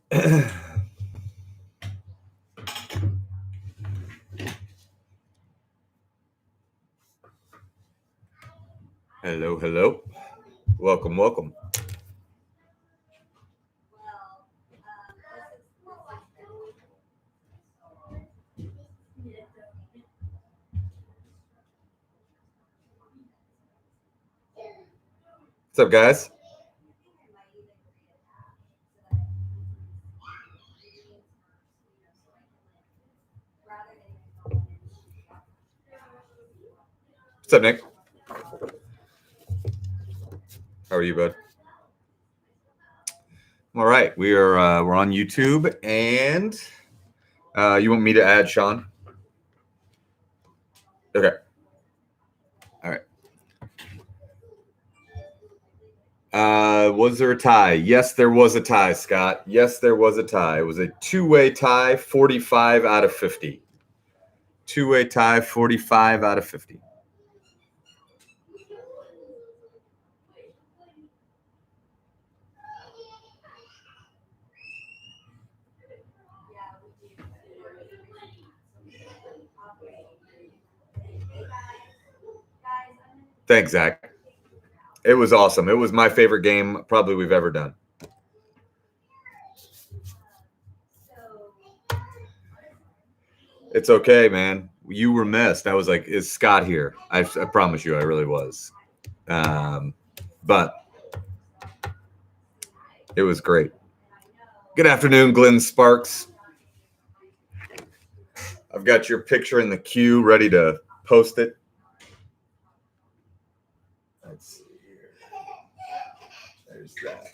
Hello, hello. Welcome, welcome. What's up, guys? What's up, Nick? How are you, bud? All right, we're on YouTube, and you want me to add Sean? Okay. All right. Was there a tie? Yes, there was a tie, Scott. Yes, there was a tie. It was a two-way tie, 45 out of 50. Two-way tie, 45 out of 50. Thanks, Zach. It was awesome. It was my favorite game probably we've ever done. It's okay, man. You were missed. I was like, is Scott here? I promise you, I really was. But it was great. Good afternoon, Glenn Sparks. I've got your picture in the queue ready to post it. Let's see here. There's that.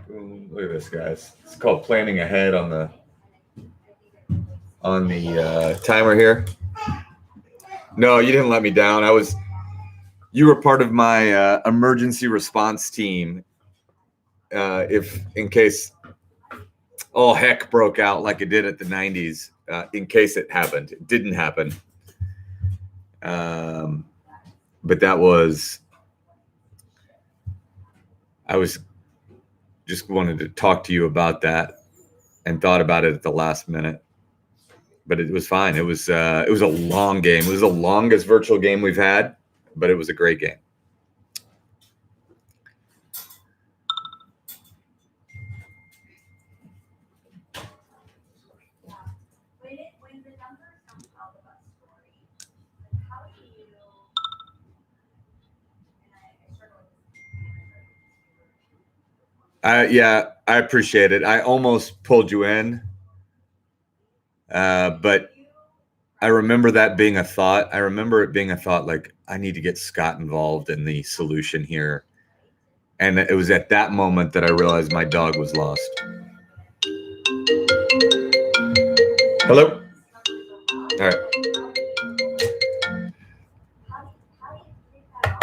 Look at this, guys. It's called planning ahead on the timer here. No, you didn't let me down. You were part of my emergency response team. If in case all heck broke out like it did at the 90s, in case it happened. It didn't happen. But that was, I was just wanted to talk to you about that and thought about it at the last minute. But it was fine. It was a long game. It was the longest virtual game we've had, but it was a great game. Yeah, I appreciate it. I almost pulled you in, but I remember that being a thought. I remember it being a thought like, I need to get Scott involved in the solution here. And it was at that moment that I realized my dog was lost. Hello? All right.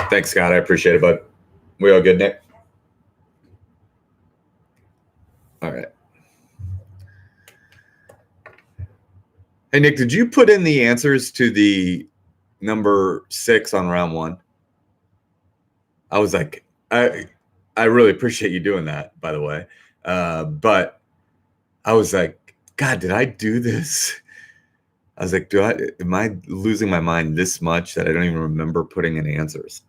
Thanks, Scott. I appreciate it, bud. We all good, Nick? All right. Hey, Nick, did you put in the answers to the number 6 on round 1? I was like, I really appreciate you doing that, by the way. But I was like, God, did I do this? I was like, am I losing my mind this much that I don't even remember putting in answers?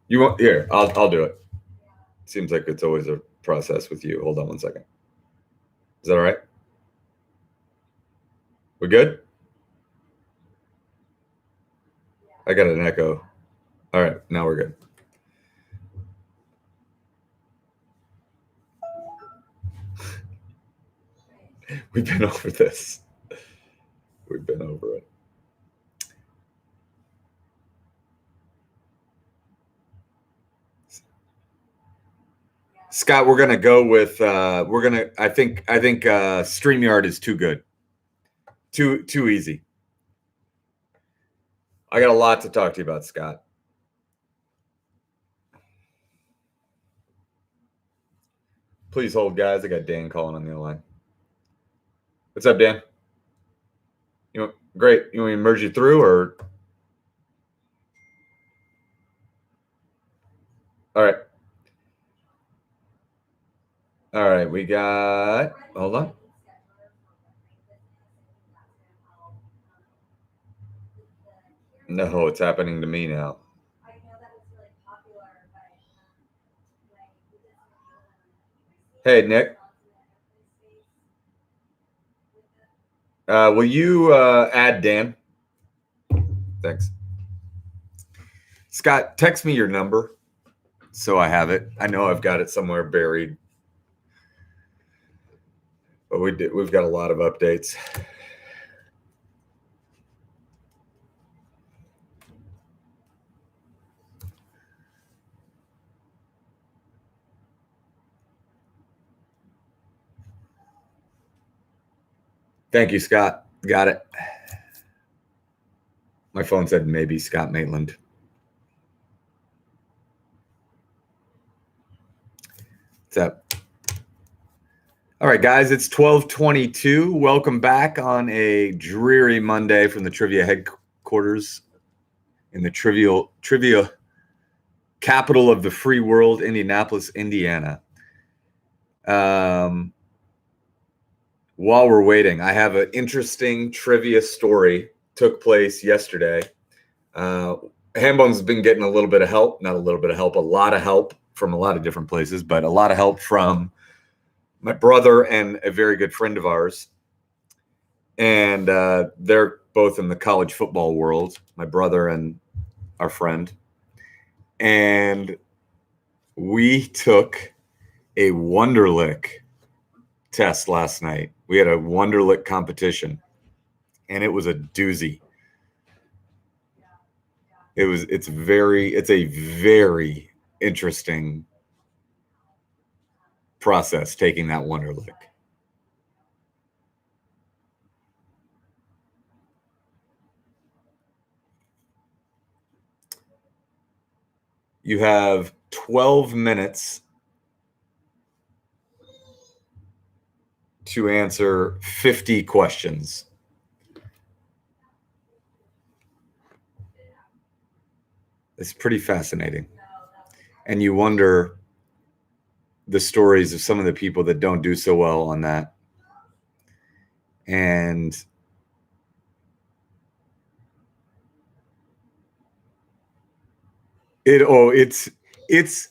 You want here? I'll do it. Seems like it's always a process with you. Hold on one second. Is that all right? We good? I got an echo. All right, now we're good. We've been over this. We've been over it. Scott, we're gonna go with I think StreamYard is too good. Too easy. I got a lot to talk to you about, Scott. Please hold, guys. I got Dan calling on the other line. What's up, Dan? Great. You want me to merge you through or? All right. All right. We got, hold on. No, it's happening to me now. Hey, Nick. Will you add Dan? Thanks. Scott, text me your number so I have it. I know I've got it somewhere buried. But we've got a lot of updates. Thank you, Scott. Got it. My phone said maybe Scott Maitland. What's up? All right, guys, it's 12:22. Welcome back on a dreary Monday from the trivia headquarters in the trivia capital of the free world, Indianapolis, Indiana. While we're waiting, I have an interesting trivia story. Took place yesterday. Hambone's been getting a little bit of help, not a little bit of help, a lot of help from a lot of different places, but a lot of help from my brother and a very good friend of ours. And they're both in the college football world, my brother and our friend. And we took a Wonderlic test last night. We had a Wonderlic competition, and it was a doozy. It's a very interesting process taking that Wonderlic. You have 12 minutes to answer 50 questions. It's pretty fascinating. And you wonder the stories of some of the people that don't do so well on that. And it's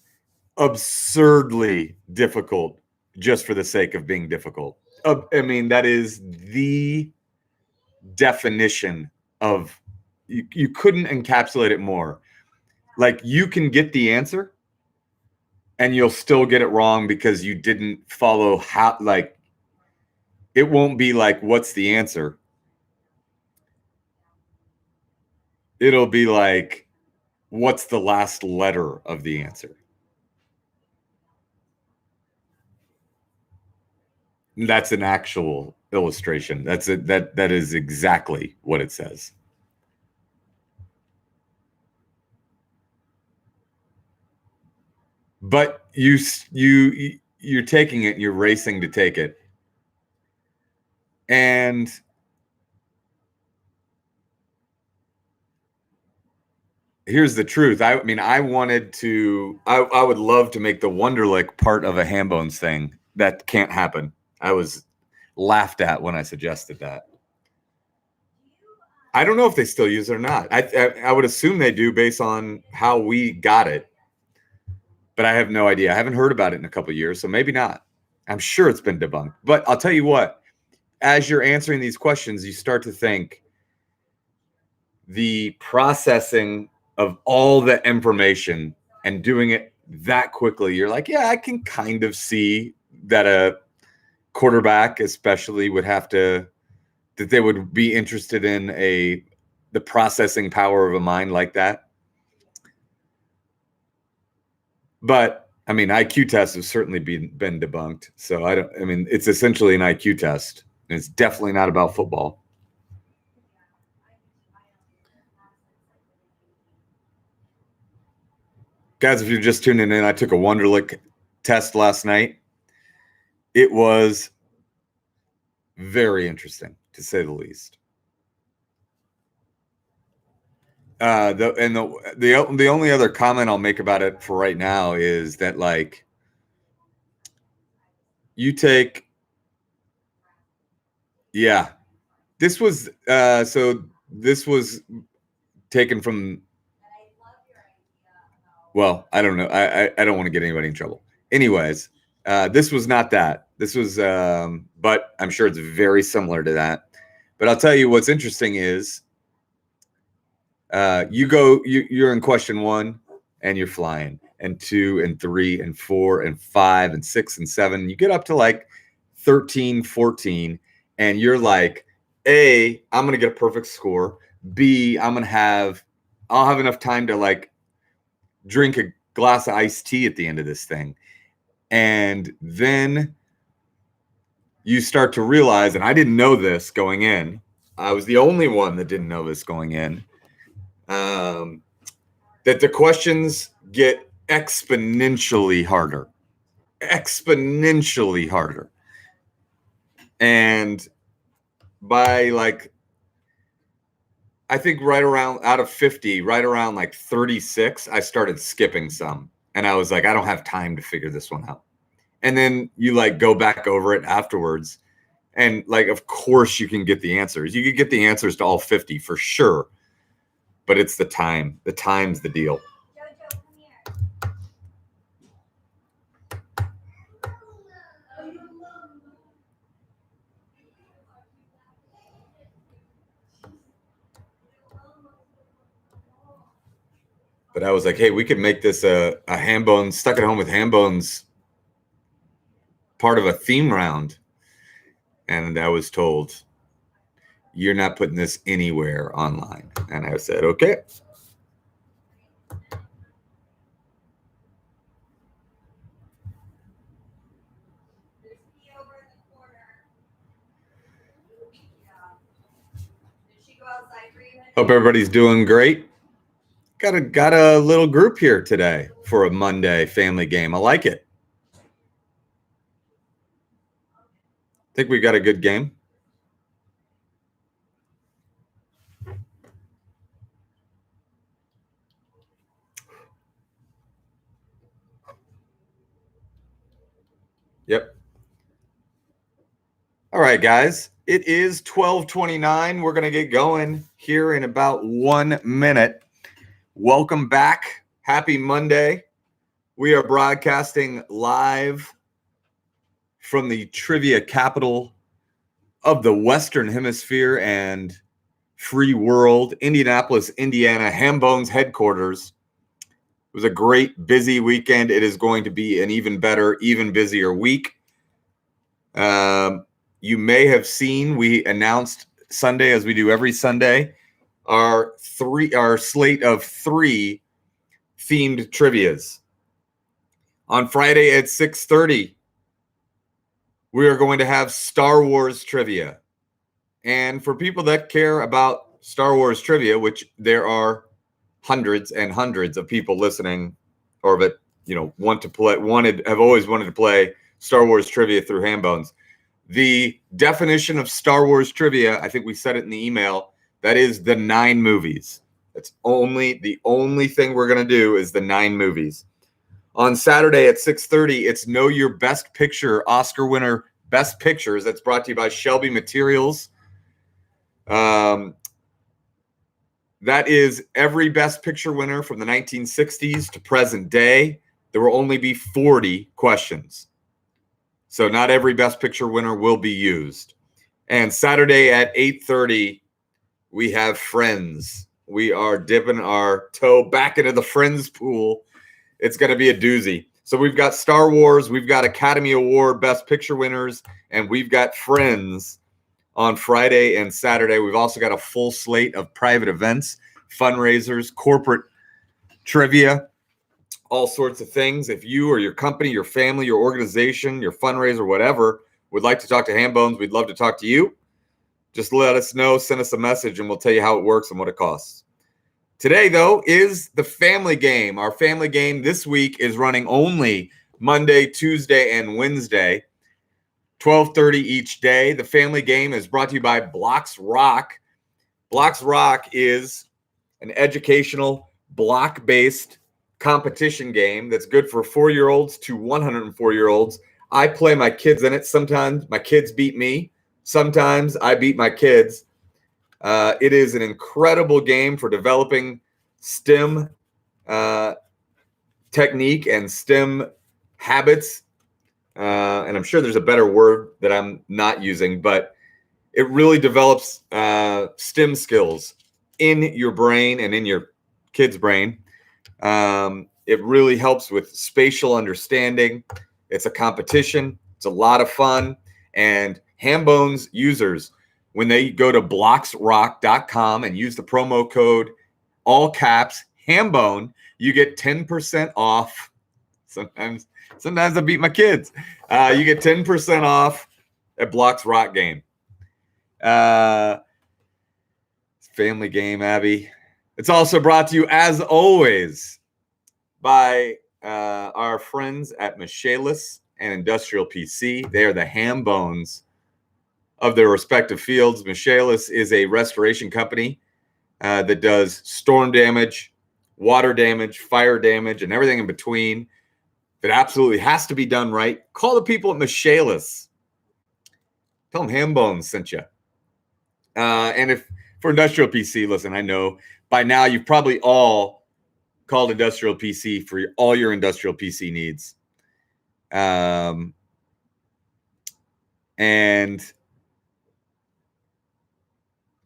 absurdly difficult just for the sake of being difficult. I mean, that is the definition of you couldn't encapsulate it more. Like, you can get the answer and you'll still get it wrong because you didn't follow how, like, it won't be like, what's the answer? It'll be like, what's the last letter of the answer? That's an actual illustration. That is exactly what it says. But you're taking it, you're racing to take it. And here's the truth. I mean, I would love to make the Wonderlic part of a Hambones thing. That can't happen. I was laughed at when I suggested that. I don't know if they still use it or not. I would assume they do based on how we got it. But I have no idea. I haven't heard about it in a couple of years, so maybe not. I'm sure it's been debunked. But I'll tell you what, as you're answering these questions, you start to think the processing of all the information and doing it that quickly, you're like, yeah, I can kind of see that a quarterback especially that they would be interested in the processing power of a mind like that. But I mean, IQ tests have certainly been debunked. So it's essentially an IQ test. And it's definitely not about football. Guys, if you're just tuning in, I took a Wonderlic test last night. It was very interesting, to say the least. The only other comment I'll make about it for right now is that, like, you take, yeah, this was this was taken from, well, I don't know. I don't want to get anybody in trouble. Anyways, this was not that. This was, but I'm sure it's very similar to that. But I'll tell you what's interesting is, you're in question 1 and you're flying, and 2 and 3 and 4 and 5 and 6 and 7. You get up to like 13, 14, and you're like, A, I'm going to get a perfect score. B, I'll have enough time to like drink a glass of iced tea at the end of this thing. And then you start to realize, and I didn't know this going in, I was the only one that didn't know this going in, that the questions get exponentially harder. Exponentially harder. And by like, I think right around, out of 50, right around like 36, I started skipping some. And I was like, I don't have time to figure this one out. And then you like go back over it afterwards. And like, of course you can get the answers. You could get the answers to all 50 for sure. But it's the time. The time's the deal. But I was like, hey, we could make this a ham bones, stuck at home with ham bones, part of a theme round. And I was told, you're not putting this anywhere online. And I said, okay. Hope everybody's doing great. Got a little group here today for a Monday family game. I like it. Think we got a good game. Yep. All right, guys. It is 12:29. We're going to get going here in about 1 minute. Welcome back. Happy Monday. We are broadcasting live from the trivia capital of the Western Hemisphere and free world, Indianapolis, Indiana, Ham Bones headquarters. It was a great, busy weekend. It is going to be an even better, even busier week. You may have seen, we announced Sunday, as we do every Sunday, our slate of 3 themed trivias. On Friday at 6:30, we are going to have Star Wars trivia. And for people that care about Star Wars trivia, which there are hundreds and hundreds of people listening, or that, have always wanted to play Star Wars trivia through Ham Bones. The definition of Star Wars trivia, I think we said it in the email, that is the 9 movies. That's the only thing we're going to do is the 9 movies. On Saturday at 6:30, it's Know Your Best Picture Oscar winner Best Pictures. That's brought to you by Shelby Materials. That is every Best Picture winner from the 1960s to present day. There will only be 40 questions. So not every Best Picture winner will be used. And Saturday at 8:30, we have Friends. We are dipping our toe back into the Friends pool. It's going to be a doozy. So we've got Star Wars, we've got Academy Award Best Picture winners, and we've got Friends on Friday and Saturday. We've also got a full slate of private events, fundraisers, corporate trivia, all sorts of things. If you or your company, your family, your organization, your fundraiser, whatever, would like to talk to Ham Bones, we'd love to talk to you. Just let us know, send us a message, and we'll tell you how it works and what it costs. Today, though, is the family game. Our family game this week is running only Monday, Tuesday, and Wednesday, 12:30 each day. The family game is brought to you by Blocks Rock. Blocks Rock is an educational, block-based competition game that's good for 4-year-olds to 104-year-olds. I play my kids in it. Sometimes my kids beat me. Sometimes I beat my kids. It is an incredible game for developing STEM technique and STEM habits. And I'm sure there's a better word that I'm not using, but it really develops STEM skills in your brain and in your kid's brain. It really helps with spatial understanding. It's a competition. It's a lot of fun. And Hambones users, when they go to blocksrock.com and use the promo code, all caps, Hambone, you get 10% off. Sometimes I beat my kids. You get 10% off at Blocks Rock game. Family game, Abby. It's also brought to you, as always, by our friends at Michaelis and Industrial PC. They are the Hambones of their respective fields. Michaelis is a restoration company that does storm damage, water damage, fire damage, and everything in between. It absolutely has to be done right. Call the people at Michaelis. Tell them Hambones sent you. And if for Industrial PC, listen, I know by now you've probably all called Industrial PC for all your Industrial PC needs. And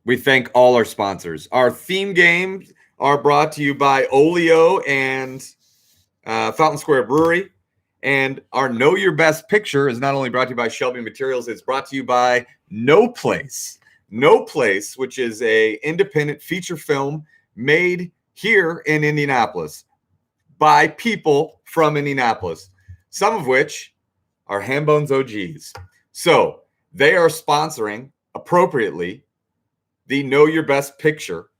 we thank all our sponsors. Our theme games are brought to you by Olio and Fountain Square Brewery. And our Know Your Best Picture is not only brought to you by Shelby Materials, it's brought to you by No Place. No Place, which is a independent feature film made here in Indianapolis by people from Indianapolis, some of which are Hambones OGs. So they are sponsoring appropriately the Know Your Best Picture.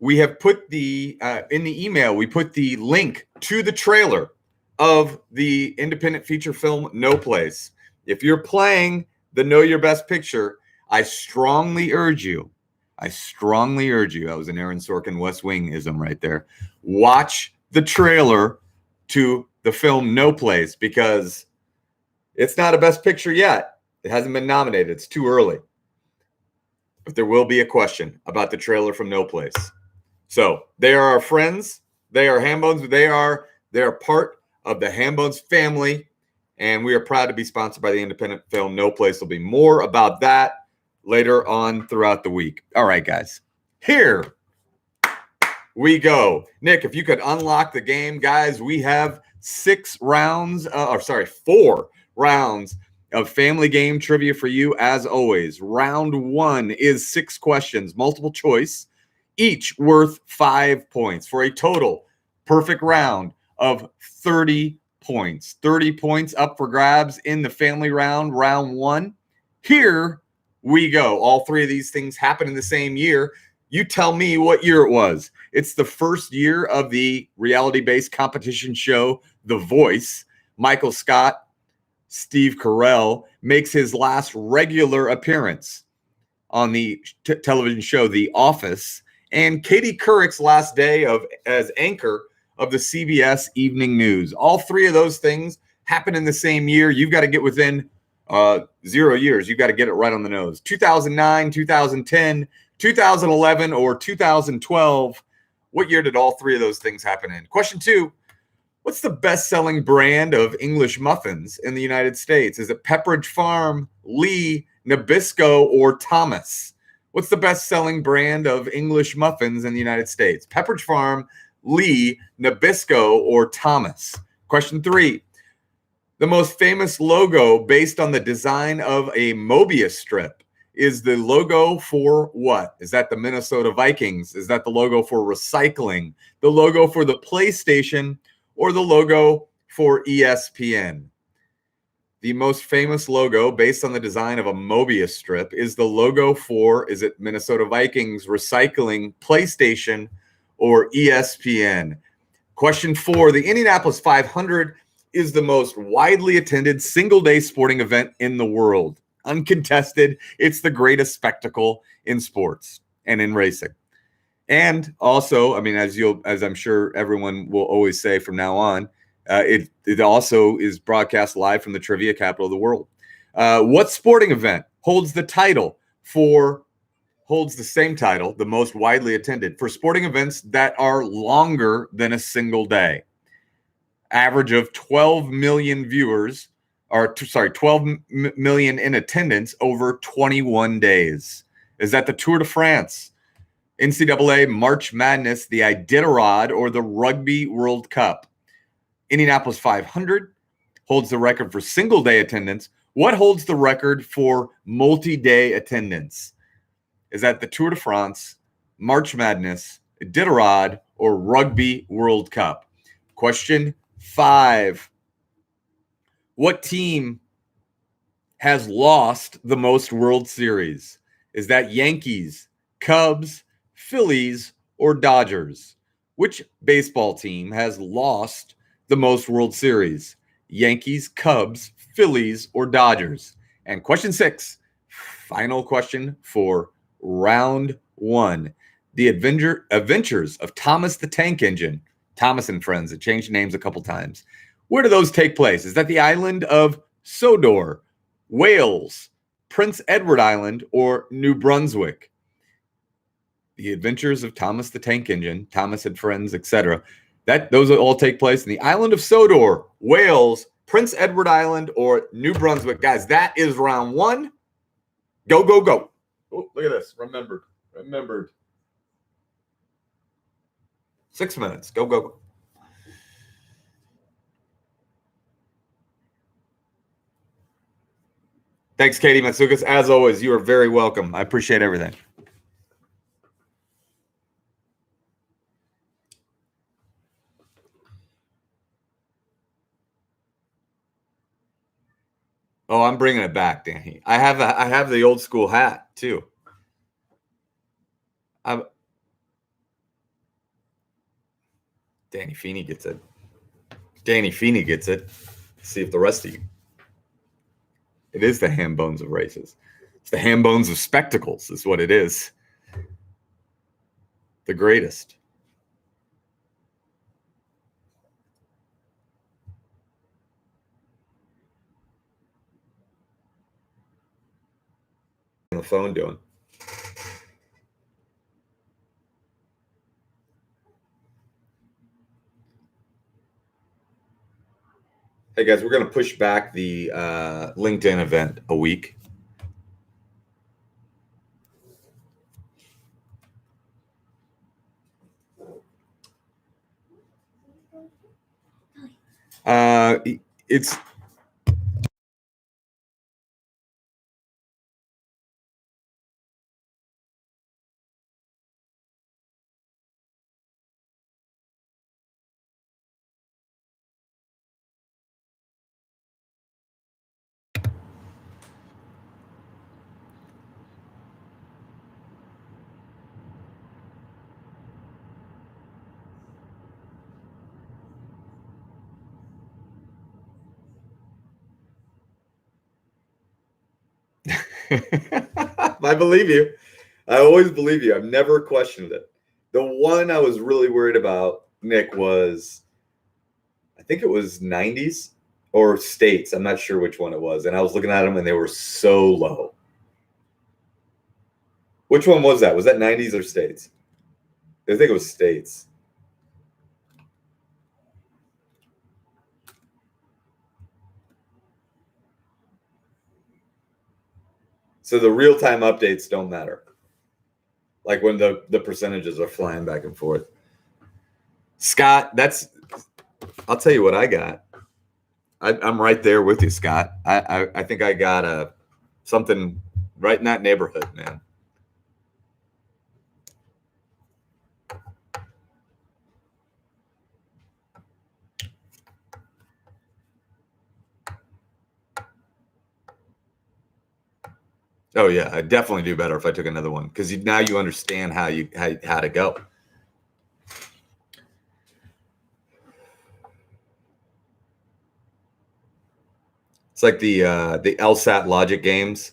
We have put the in the email, we put the link to the trailer of the independent feature film No Place. If you're playing the Know Your Best Picture, I strongly urge you. That was an Aaron Sorkin West Wing-ism right there. Watch the trailer to the film No Place, because it's not a Best Picture yet. It hasn't been nominated. It's too early. But there will be a question about the trailer from No Place. So they are our friends. They are Hambones. They are part of the Hambones family, and we are proud to be sponsored by the independent film No Place. There'll be more about that later on throughout the week. All right, guys. Here we go. Nick, if you could unlock the game, guys, we have 4 rounds of family game trivia for you, as always. Round 1 is 6 questions, multiple choice, each worth 5 points for a total perfect round of 30 points. 30 points up for grabs in the family round, round 1. Here we go. All 3 of these things happen in the same year. You tell me what year it was. It's the first year of the reality-based competition show, The Voice. Michael Scott, Steve Carell, makes his last regular appearance on the television show The Office, and Katie Couric's last day as anchor of the CBS Evening News. All 3 of those things happen in the same year. You've got to get within 0 years. You've got to get it right on the nose. 2009, 2010, 2011, or 2012. What year did all 3 of those things happen in? Question 2. What's the best-selling brand of English muffins in the United States? Is it Pepperidge Farm, Lee, Nabisco, or Thomas? What's the best-selling brand of English muffins in the United States? Pepperidge Farm, Lee, Nabisco, or Thomas? Question 3. The most famous logo based on the design of a Mobius strip is the logo for what? Is that the Minnesota Vikings? Is that the logo for recycling? The logo for the PlayStation? Or the logo for ESPN? The most famous logo based on the design of a Mobius strip is the logo for, is it Minnesota Vikings, recycling, PlayStation, or ESPN? Question 4, the Indianapolis 500 is the most widely attended single-day sporting event in the world. Uncontested, it's the greatest spectacle in sports and in racing. And also, I mean, as I'm sure everyone will always say from now on, it also is broadcast live from the trivia capital of the world. What sporting event holds the same title, the most widely attended, for sporting events that are longer than a single day? Average of 12 million viewers, 12 million in attendance over 21 days. Is that the Tour de France, NCAA March Madness, the Iditarod, or the Rugby World Cup? Indianapolis 500 holds the record for single-day attendance. What holds the record for multi-day attendance? Is that the Tour de France, March Madness, Iditarod, or Rugby World Cup? Question 5. What team has lost the most World Series? Is that Yankees, Cubs, Phillies, or Dodgers? Which baseball team has lost the most World Series? Yankees, Cubs, Phillies, or Dodgers? And question 6, final question for round 1. The Adventures of Thomas the Tank Engine, Thomas and Friends, it changed names a couple times. Where do those take place? Is that the island of Sodor, Wales, Prince Edward Island, or New Brunswick? The Adventures of Thomas the Tank Engine, Thomas and Friends, etc. Those all take place in the island of Sodor, Wales, Prince Edward Island, or New Brunswick. Guys, that is round 1. Go, go, go. Oh, look at this. Remembered. 6 minutes. Go, go, go. Thanks, Katie Matsukas. As always, you are very welcome. I appreciate everything. Oh, I'm bringing it back, Danny. I have the old school hat too. Danny Feeney gets it. See if the rest of you. It is the ham bones of races. It's the ham bones of spectacles, is what it is. The greatest. On the phone doing. Hey guys, we're going to push back the LinkedIn event a week. It's I believe you. I always believe you. I've never questioned it. The one I was really worried about, Nick, was I think it was 90s or states. I'm not sure which one it was. And I was looking at them and they were so low. Which one was that? Was that 90s or states? I think it was states. So the real-time updates don't matter. Like when the percentages are flying back and forth. Scott, I'll tell you what I got. I'm right there with you, Scott. I think I got something right in that neighborhood, man. Oh yeah, I definitely do better if I took another one because now you understand how to go. It's like the LSAT logic games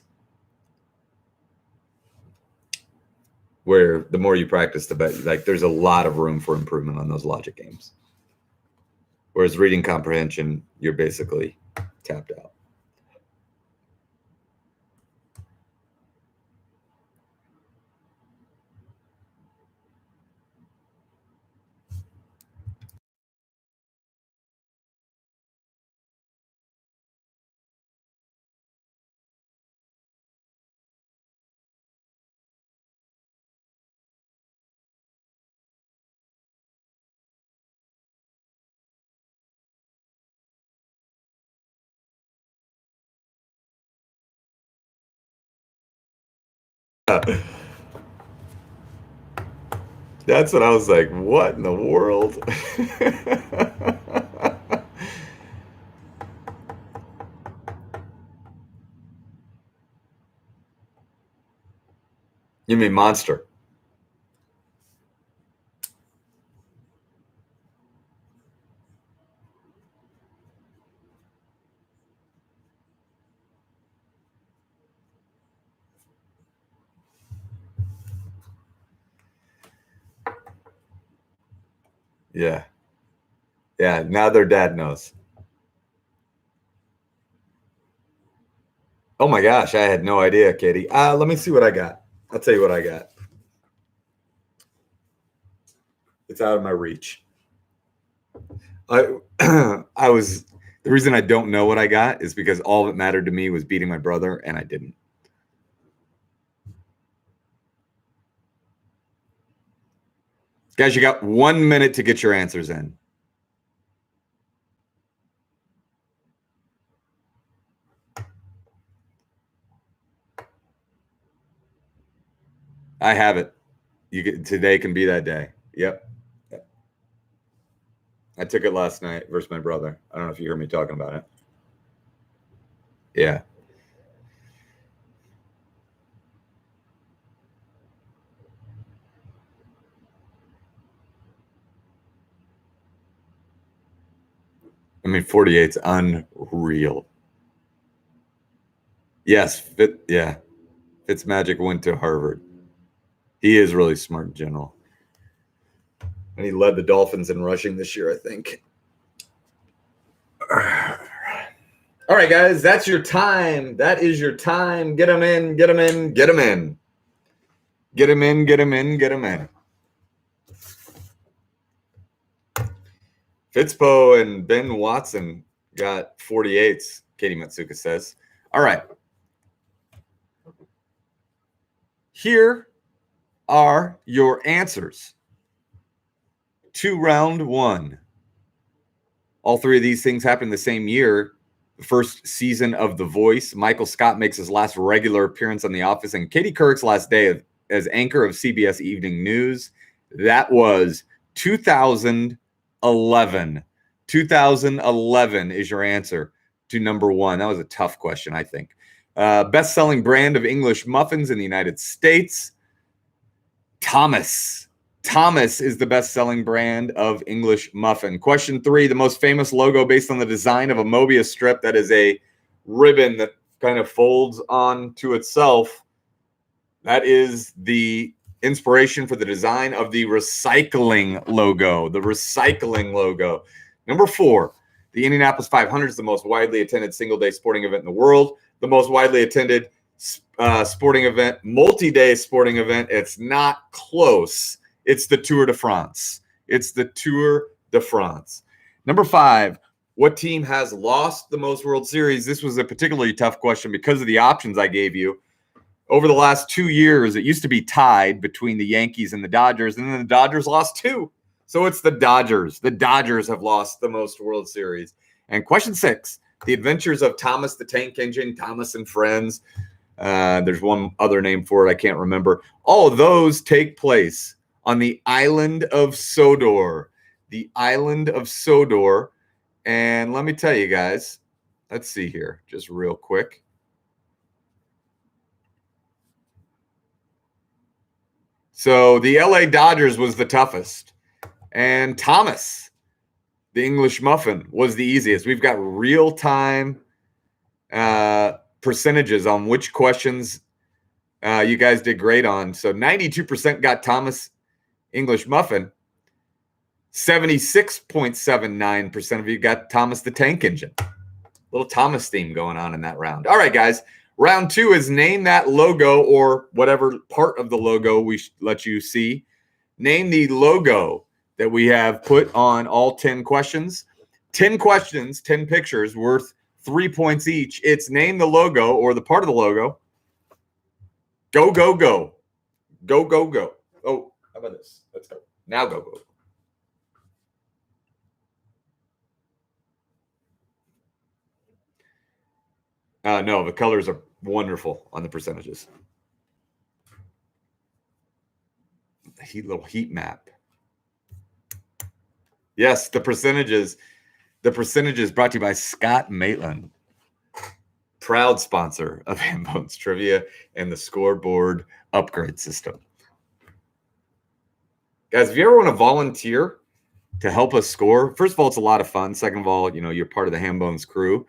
where the more you practice, the better. Like there's a lot of room for improvement on those logic games. Whereas reading comprehension, you're basically tapped out. That's what I was like, what in the world? You mean monster? Yeah. Yeah. Now their dad knows. Oh my gosh, I had no idea, Katie. Let me see what I got. I'll tell you what I got. It's out of my reach. I was the reason I don't know what I got is because all that mattered to me was beating my brother, and I didn't. Guys, you got 1 minute to get your answers in. I have it. Today can be that day. Yep. I took it last night versus my brother. I don't know if you heard me talking about it. Yeah. I mean, 48's unreal. Yes, Fitzmagic went to Harvard. He is really smart in general. And he led the Dolphins in rushing this year, I think. All right, guys, that's your time. That is your time. Get them in, get them in, get them in. Get them in, get them in, get them in. Fitzpo and Ben Watson got 48s, Katie Matsuka says. All right. Here are your answers to round one. All three of these things happened the same year. The first season of The Voice. Michael Scott makes his last regular appearance on The Office, and Katie Couric's last day as anchor of CBS Evening News. That was 2011. 2011 is your answer to number one. That was a tough question, I think. Best-selling brand of English muffins in the United States. Thomas. Thomas is the best-selling brand of English muffin. Question three, the most famous logo based on the design of a Mobius strip that is a ribbon that kind of folds onto itself. That is the inspiration for the design of the recycling logo. The recycling logo. Number four, the Indianapolis 500 is the most widely attended single-day sporting event in the world. The most widely attended sporting event, multi-day sporting event. It's not close. It's the Tour de France. It's the Tour de France. Number five, what team has lost the most World Series? This was a particularly tough question because of the options I gave you. Over the last 2 years, it used to be tied between the Yankees and the Dodgers, and then the Dodgers lost two. So it's the Dodgers. The Dodgers have lost the most World Series. And question six, the adventures of Thomas the Tank Engine, Thomas and Friends. There's one other name for it. I can't remember. All of those take place on the island of Sodor. The island of Sodor. And let me tell you guys, let's see here, just real quick. So the LA Dodgers was the toughest. And Thomas, the English muffin, was the easiest. We've got real-time percentages on which questions You guys did great on. So 92% got Thomas English Muffin. 76.79% of you got Thomas the Tank Engine. Little Thomas theme going on in that round. All right, guys. Round 2 is name that logo or whatever part of the logo we let you see. Name the logo that we have put on all 10 questions. 10 questions, 10 pictures worth 3 points each. It's name the logo or the part of the logo. Go, go, go. Go, go, go. Oh, how about this? Let's go. Now go, go. No, the colors are wonderful on the percentages. Little heat map. Yes, the percentages. The percentages brought to you by Scott Maitland, proud sponsor of Hambones Trivia and the scoreboard upgrade system. Guys, if you ever want to volunteer to help us score, first of all, it's a lot of fun. Second of all, you're part of the Hambones crew.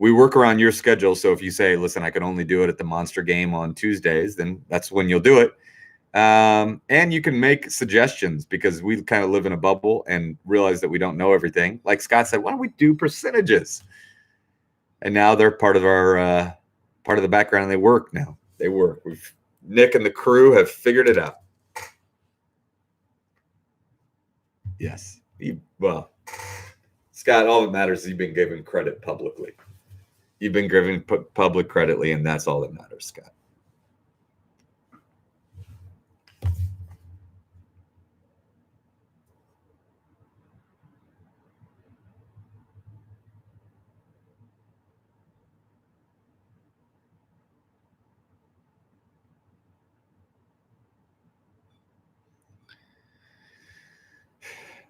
We work around your schedule. So if you say, listen, I can only do it at the Monster game on Tuesdays, then that's when you'll do it. And you can make suggestions because we kind of live in a bubble and realize that we don't know everything. Like Scott said, why don't we do percentages? And now they're part of our part of the background. They work now. They work. Nick and the crew have figured it out. Yes. Well, Scott, all that matters is you've been given credit publicly. You've been given public creditly, and that's all that matters, Scott.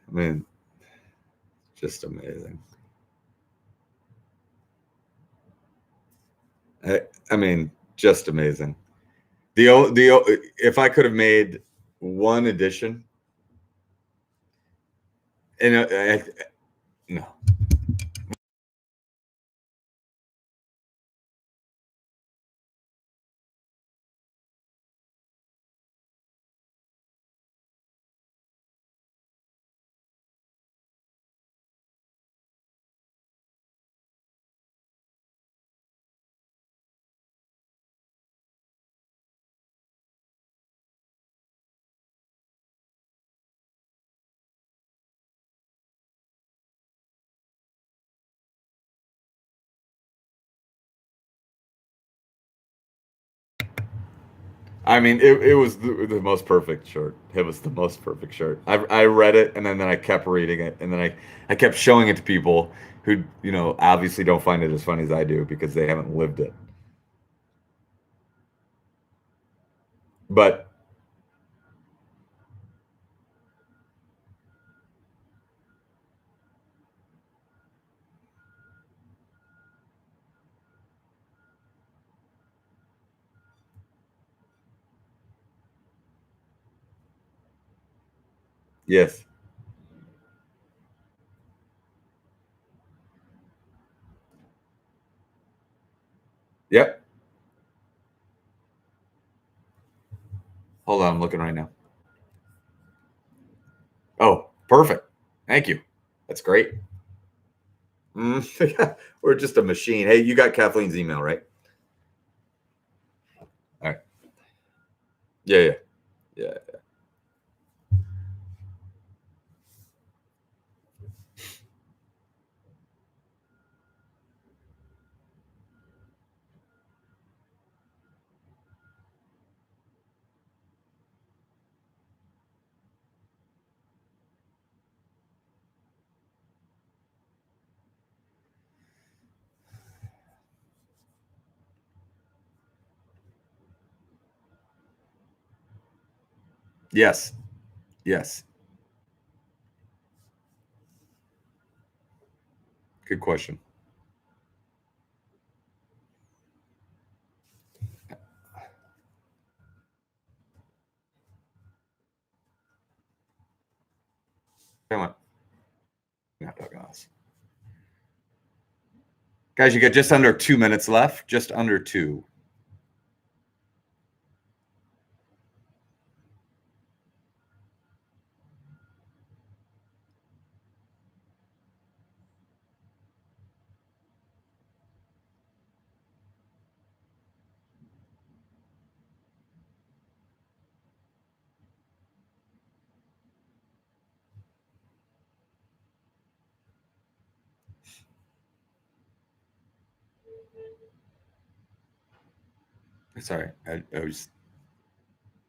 I mean, just amazing. I mean, just amazing. If I could have made one addition, and no. I mean, it was the most perfect shirt. It was the most perfect shirt. I read it and then I kept reading it and then I kept showing it to people who obviously don't find it as funny as I do because they haven't lived it. But yes, yep. Hold on, I'm looking right now. Oh, perfect. Thank you. That's great. We're just a machine. Hey, you got Kathleen's email, right? All right. Yeah. Yes. Good question. Come on. Not talking us. Guys, you got just under 2 minutes left. Just under 2. Sorry, I was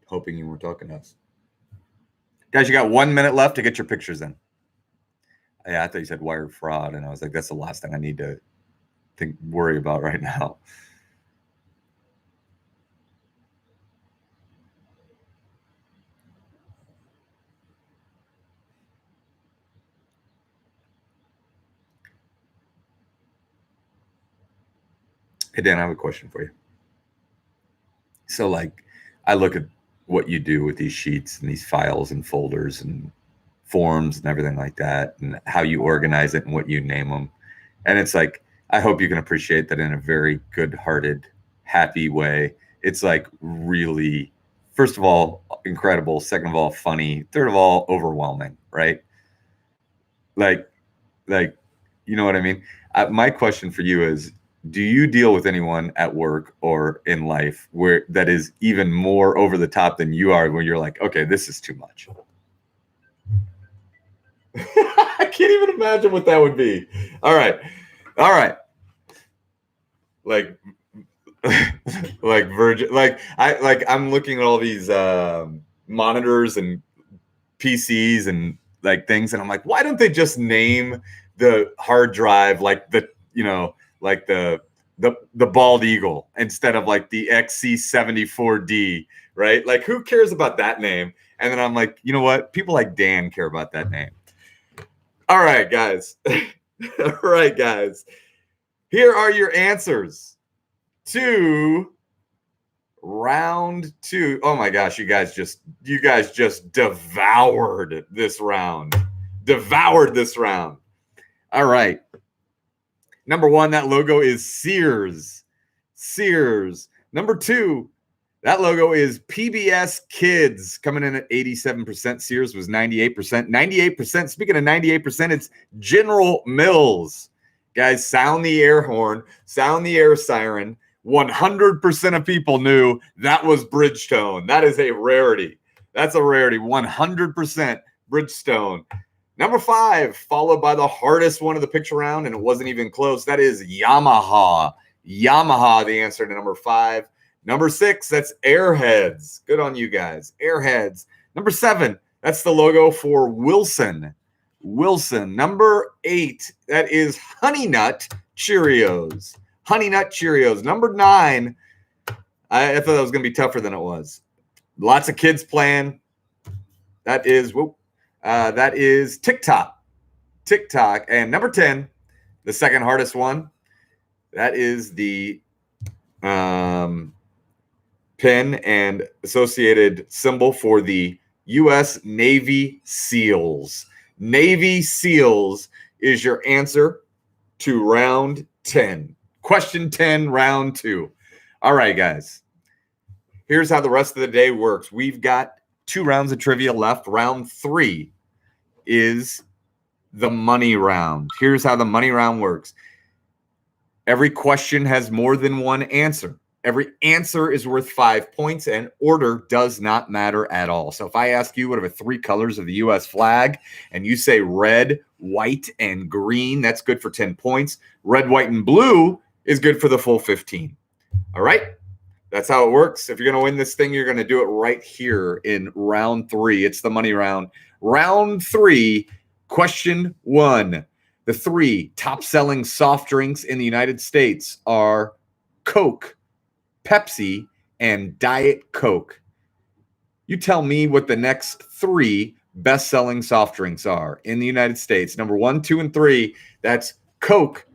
hoping you weren't talking to us. Guys, you got 1 minute left to get your pictures in. Yeah, I thought you said wire fraud, and I was like, that's the last thing I need to worry about right now. Hey, Dan, I have a question for you. So, like, I look at what you do with these sheets and these files and folders and forms and everything like that, and how you organize it and what you name them. And it's like, I hope you can appreciate that in a very good-hearted, happy way. It's like really, first of all, incredible. Second of all, funny. Third of all, overwhelming, right? Like, you know what I mean? My question for you is, do you deal with anyone at work or in life where that is even more over the top than you are, where you're like, okay, this is too much? I can't even imagine what that would be. All right. Like, like Virgin, I'm looking at all these monitors and PCs and like things, and I'm like, why don't they just name the hard drive like like the bald eagle instead of like the XC74D, right? Like, who cares about that name? And then I'm like, you know what? People like Dan care about that name. All right, guys. All right, guys. Here are your answers to round 2. Oh my gosh, you guys just devoured this round. All right. Number 1, that logo is Sears. Number 2, that logo is PBS Kids, coming in at 87%. Sears was 98%. 98%, speaking of 98%, it's General Mills. Guys, sound the air horn, sound the air siren. 100% of people knew that was Bridgestone. That is a rarity. That's a rarity. 100% Bridgestone. Number 5, followed by the hardest one of the picture round, and it wasn't even close. That is Yamaha. Yamaha, the answer to number 5. Number 6, that's Airheads. Good on you guys. Airheads. Number 7, that's the logo for Wilson. Number 8, that is Honey Nut Cheerios. Number 9, I thought that was going to be tougher than it was. Lots of kids playing. That is TikTok. And number 10, the second hardest one, that is the pin and associated symbol for the U.S. Navy SEALs. Navy SEALs is your answer to round 10. Question 10, round 2. All right, guys. Here's how the rest of the day works. We've got 2 rounds of trivia left. Round 3 is the money round. Here's how the money round works. Every question has more than one answer. Every answer is worth 5 points, and order does not matter at all. So if I ask you what are the 3 colors of the U.S. flag, and you say red, white, and green, that's good for 10 points. Red, white, and blue is good for the full 15. All right? That's how it works. If you're going to win this thing, you're going to do it right here in round 3. It's the money round. Round 3, question 1. The 3 top-selling soft drinks in the United States are Coke, Pepsi, and Diet Coke. You tell me what the next 3 best-selling soft drinks are in the United States. Number 1, 2, and 3, that's Coke,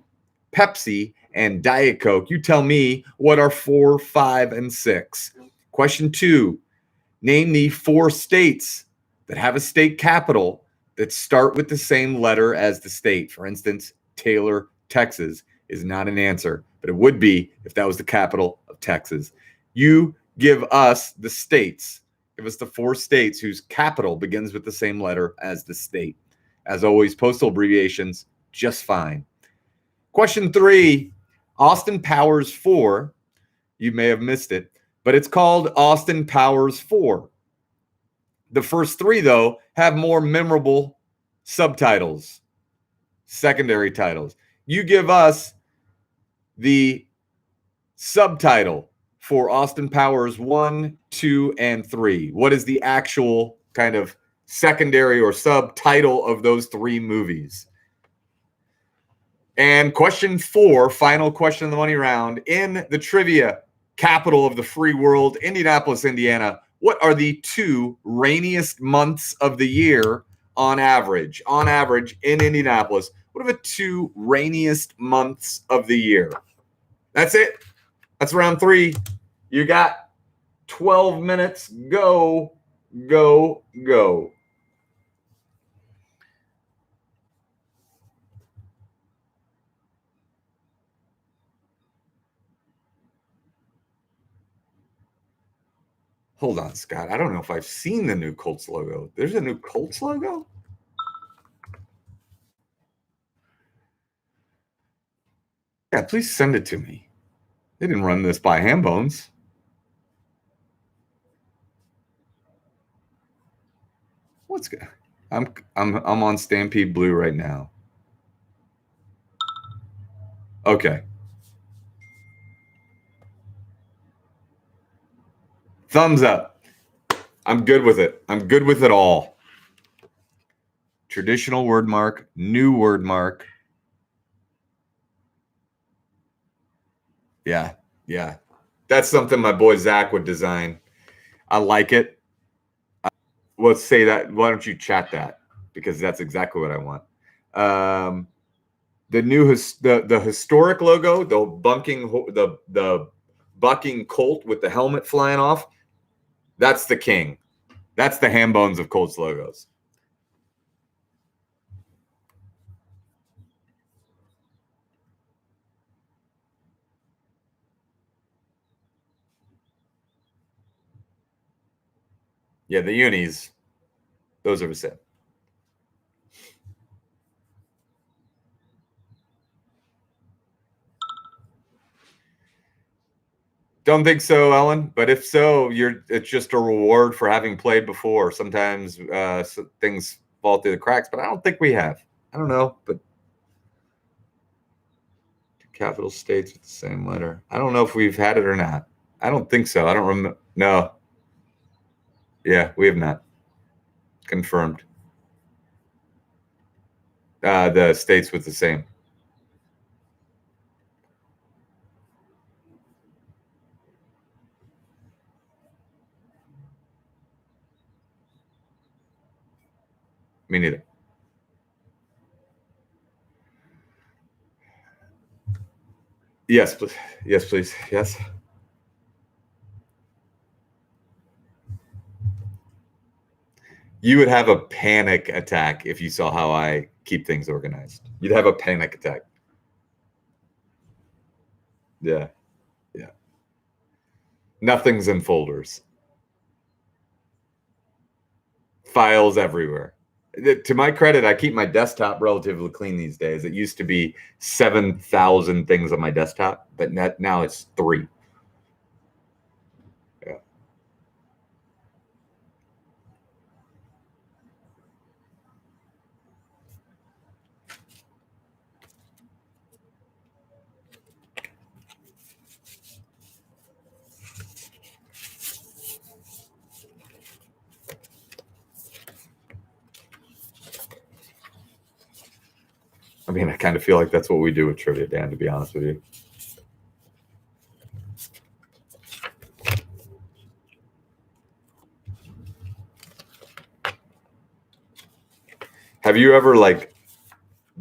Pepsi, and Diet Coke. You tell me what are 4, 5, and 6. Question 2, name the 4 states that have a state capital that start with the same letter as the state. For instance, Taylor, Texas is not an answer, but it would be if that was the capital of Texas. You give us the states. Give us the 4 states whose capital begins with the same letter as the state. As always, postal abbreviations, just fine. Question 3, Austin Powers 4. You may have missed it, but it's called Austin Powers 4. The first 3, though, have more memorable subtitles, secondary titles. You give us the Subtitle for Austin Powers 1, 2, and 3. What is the actual kind of secondary or subtitle of those 3 movies? And question 4, final question of the money round. In the trivia capital of the free world, Indianapolis, Indiana, what are the 2 rainiest months of the year on average? On average in Indianapolis, what are the 2 rainiest months of the year? That's it. That's round 3. You got 12 minutes. Go, go, go. Hold on, Scott. I don't know if I've seen the new Colts logo. There's a new Colts logo? Yeah, please send it to me. They didn't run this by Hambones. What's good? I'm on Stampede Blue right now. Okay. Thumbs up. I'm good with it. I'm good with it all. Traditional word mark, new word mark. Yeah, yeah. That's something my boy Zach would design. I like it. Let's say that. Why don't you chat that? Because that's exactly what I want. The new the historic logo, the bucking colt with the helmet flying off. That's the king. That's the ham bones of Colts logos. Yeah, the unis. Those are the same. Don't think so, Ellen. But if so, it's just a reward for having played before. Sometimes things fall through the cracks, but I don't think we have. I don't know, but capital states with the same letter. I don't know if we've had it or not. I don't think so. I don't remember. No. Yeah, we have not. Confirmed. The states with the same. Me neither. Yes, please. Yes, please. Yes. You would have a panic attack if you saw how I keep things organized. You'd have a panic attack. Yeah. Yeah. Nothing's in folders. Files everywhere. To my credit, I keep my desktop relatively clean these days. It used to be 7,000 things on my desktop, but now it's 3. Yeah. I mean, I kind of feel like that's what we do with Trivia, Dan, to be honest with you. Have you ever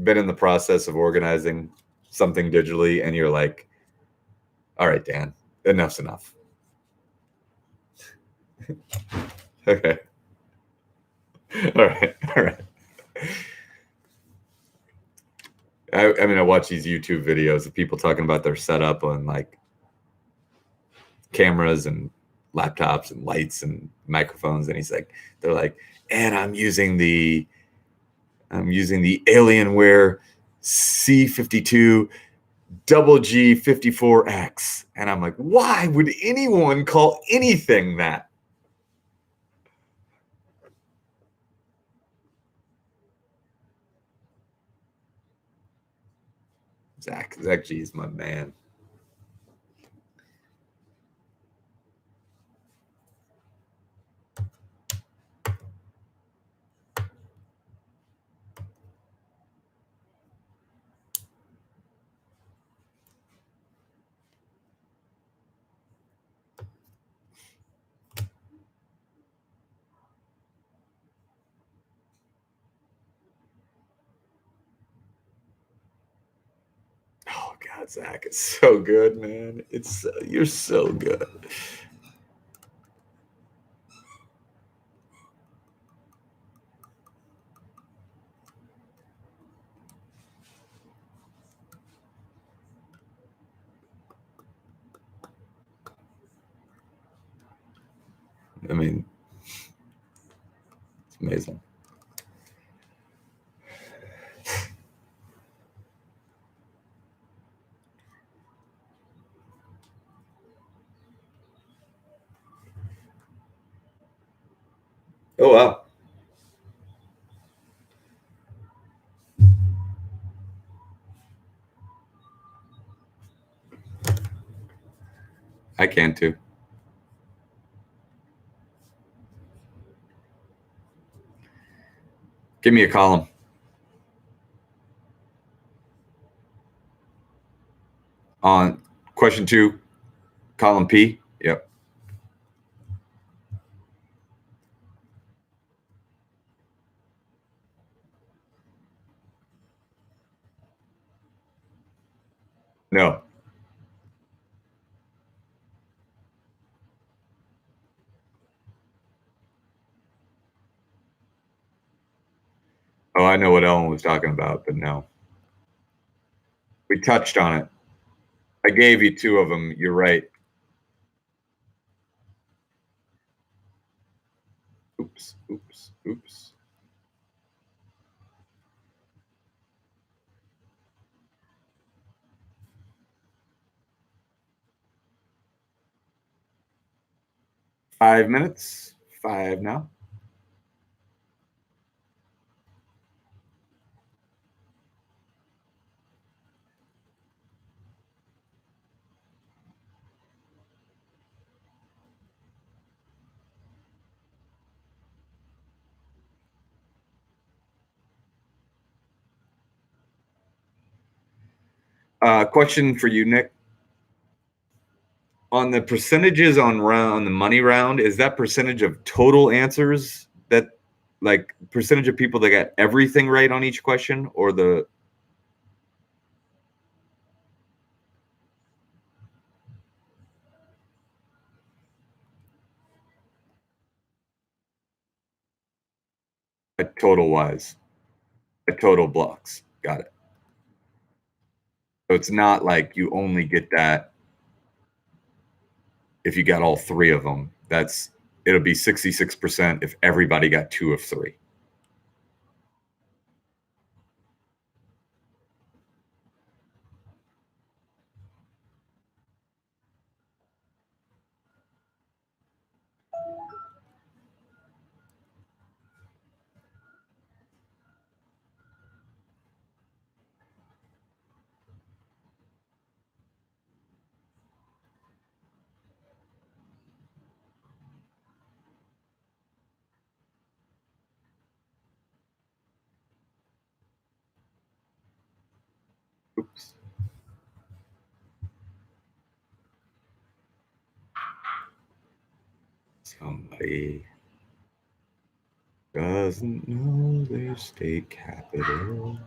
been in the process of organizing something digitally and you're like, all right, Dan, enough's enough? Okay. All right. All right. I mean, I watch these YouTube videos of people talking about their setup on cameras and laptops and lights and microphones, and they're like, and I'm using the Alienware C52 double G 54X, and I'm like, why would anyone call anything that? Zach G is my man. Zach is so good, man. You're so good. I mean, it's amazing. Oh wow. I can too. Give me a column. On question 2, column P. Yep. No. Oh, I know what Ellen was talking about, but no. We touched on it. I gave you 2 of them. You're right. Oops, oops, oops. Five minutes. 5 now. Question for you, Nick. On the percentages on the money round, is that percentage of total answers that like percentage of people that got everything right on each question, or the total wise? A total blocks. Got it. So it's not like you only get that if you got all 3 of them. It'll be 66% if everybody got 2 of 3. Oops. Somebody doesn't know their state capitals.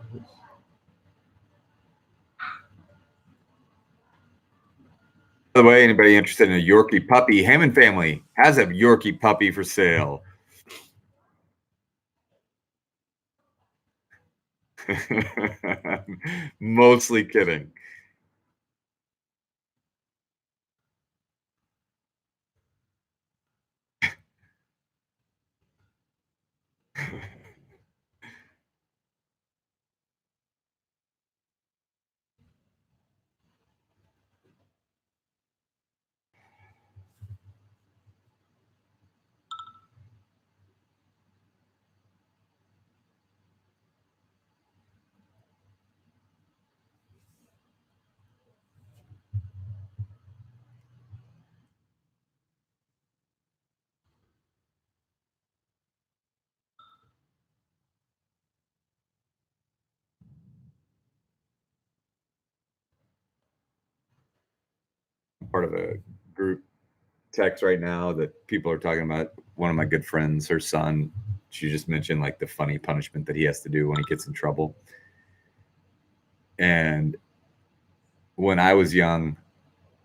By the way, anybody interested in a Yorkie puppy? Hammond family has a Yorkie puppy for sale. Mostly kidding. I'm part of a group text right now that people are talking about. One of my good friends, her son, she just mentioned like the funny punishment that he has to do when he gets in trouble. And when I was young,